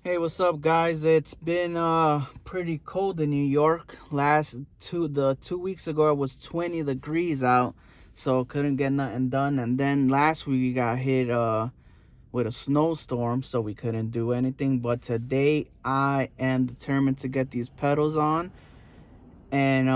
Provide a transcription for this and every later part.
Hey, what's up, guys? It's been pretty cold in New York. The 2 weeks ago it was 20 degrees out, so couldn't get nothing done. And then last week we got hit with a snowstorm, so we couldn't do anything. But today I am determined to get these pedals on. And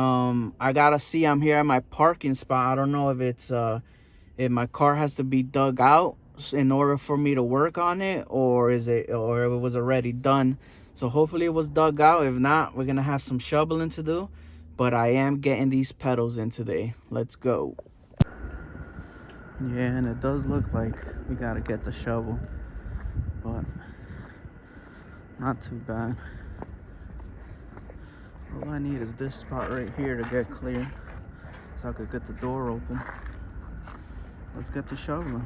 I gotta see, I'm here at my parking spot. I don't know if my car has to be dug out in order for me to work on it, or if it was already done. So hopefully it was dug out. If not, we're gonna have some shoveling to do, but I am getting these pedals in today. Let's go. Yeah, and it does look like we gotta get the shovel, but not too bad. All I need is this spot right here to get clear so I could get the door open. Let's get to shoveling.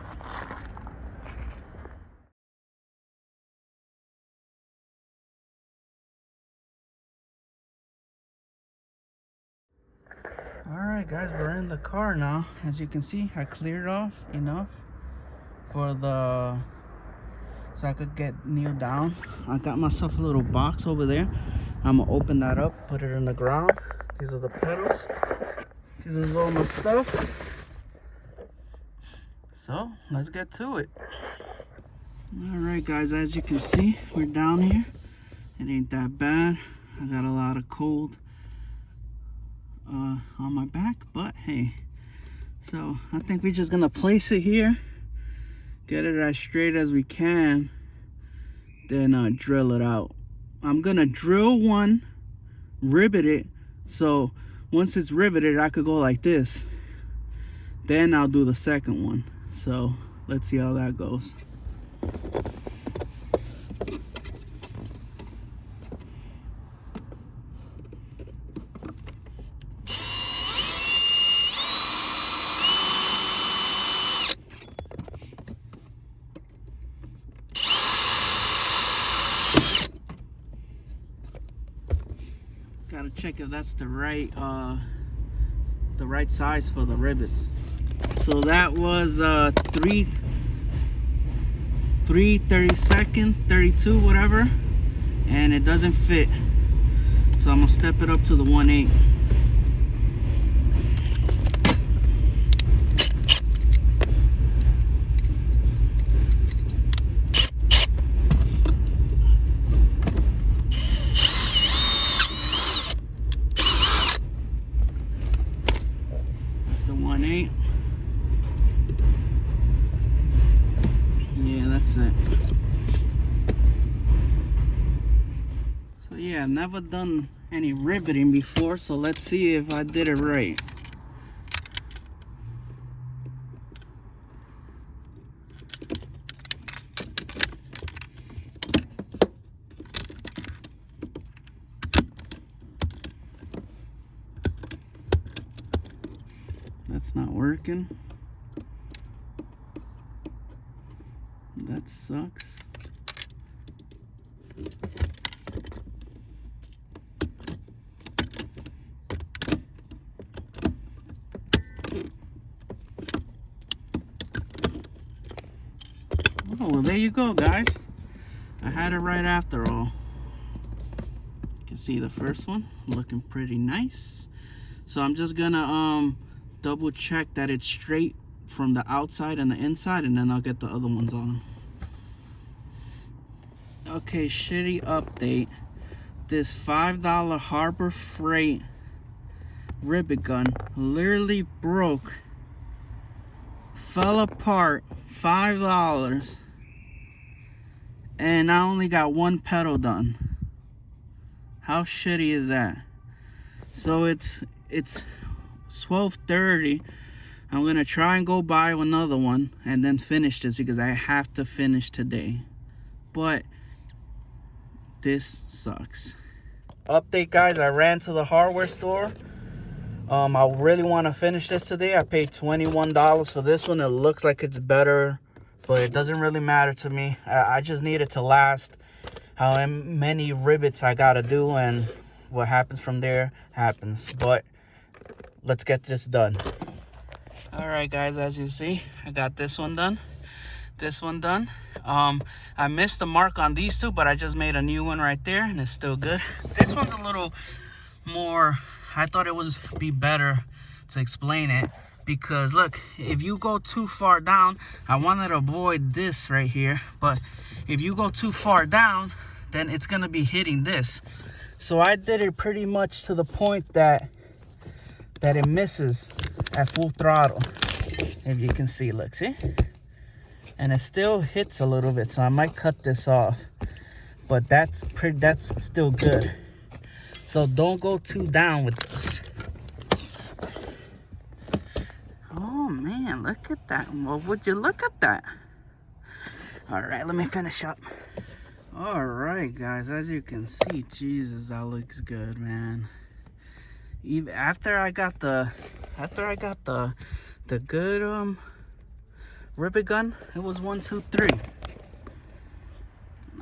Alright guys, we're in the car now. As you can see, I cleared off enough so I could get kneeled down. I got myself a little box over there. I'm gonna open that up, put it in the ground. These are the pedals. This is all my stuff. So let's get to it. Alright guys, as you can see, we're down here. It ain't that bad. I got a lot of cold on my back, but hey. So I think we're just gonna place it here, get it as straight as we can, then drill it out. I'm gonna drill one, rivet it, so once it's riveted I could go like this. Then I'll do the second one. So let's see how that goes. Gotta check if that's the right size for the rivets. So that was 3/32, 32, whatever, and it doesn't fit. So I'm gonna step it up to the 1/8. That's the 1/8. Yeah, that's it. So yeah, I've never done any riveting before, so let's see if I did it right. That's not working. That sucks. Oh, well, there you go, guys. I had it right after all. You can see the first one looking pretty nice. So I'm just gonna double check that it's straight from the outside and the inside, and then I'll get the other ones on. Okay, shitty update. This $5 Harbor Freight rivet gun literally broke, fell apart, $5, and I only got one pedal done. How shitty is that? So it's 12:30. I'm gonna try and go buy another one and then finish this because I have to finish today. But this sucks. Update, guys, I ran to the hardware store. I really want to finish this today. I paid $21 for this one. It looks like it's better, but it doesn't really matter to me. I just need it to last. How many rivets I gotta do, and what happens from there happens. But let's get this done. All right, guys, as you see, I got this one done. this one done. I missed the mark on these two, but I just made a new one right there, and it's still good. This one's a little more, I thought it would be better to explain it, because look, if you go too far down, I wanted to avoid this right here, but if you go too far down, then it's gonna be hitting this. So I did it pretty much to the point that it misses at full throttle. If you can see, look, see? And it still hits a little bit, so I might cut this off, but that's still good. So don't go too down with this. Oh man, look at that. Well, would you look at that? All right, let me finish up. All right, guys, as you can see, Jesus, that looks good, man. Even after I got the good rivet gun, it was 1, 2, 3.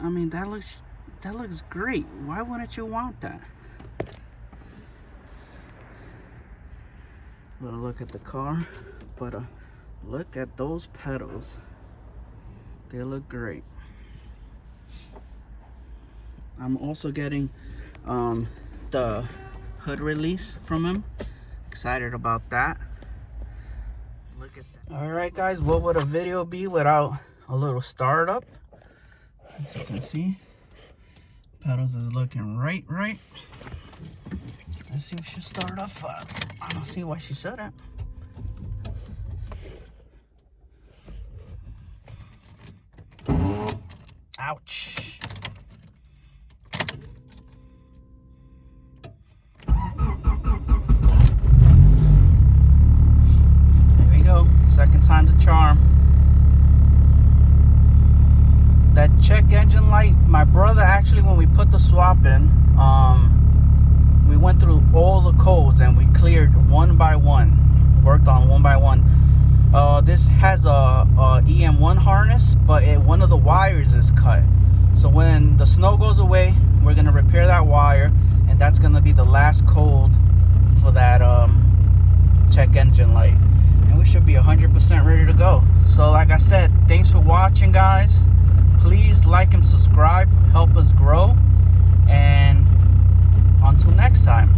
I mean, that looks great. Why wouldn't you want that? Little look at the car, but look at those pedals. They look great. I'm also getting the hood release from him. Excited about that. Look at that. All right, guys, what would a video be without a little startup? As you can see, pedals is looking right. Let's see if she'll start off. I don't see why she shouldn't. Ouch. There we go. Second time's a charm. That check engine light, my brother actually, when we put the swap in, we went through all the codes and we cleared one by one, worked on one by one. This has a EM1 harness, but one of the wires is cut. So when the snow goes away, we're gonna repair that wire, and that's gonna be the last code for that check engine light, and we should be 100% ready to go. So like I said, thanks for watching, guys. Please like and subscribe, help us grow, and until next time.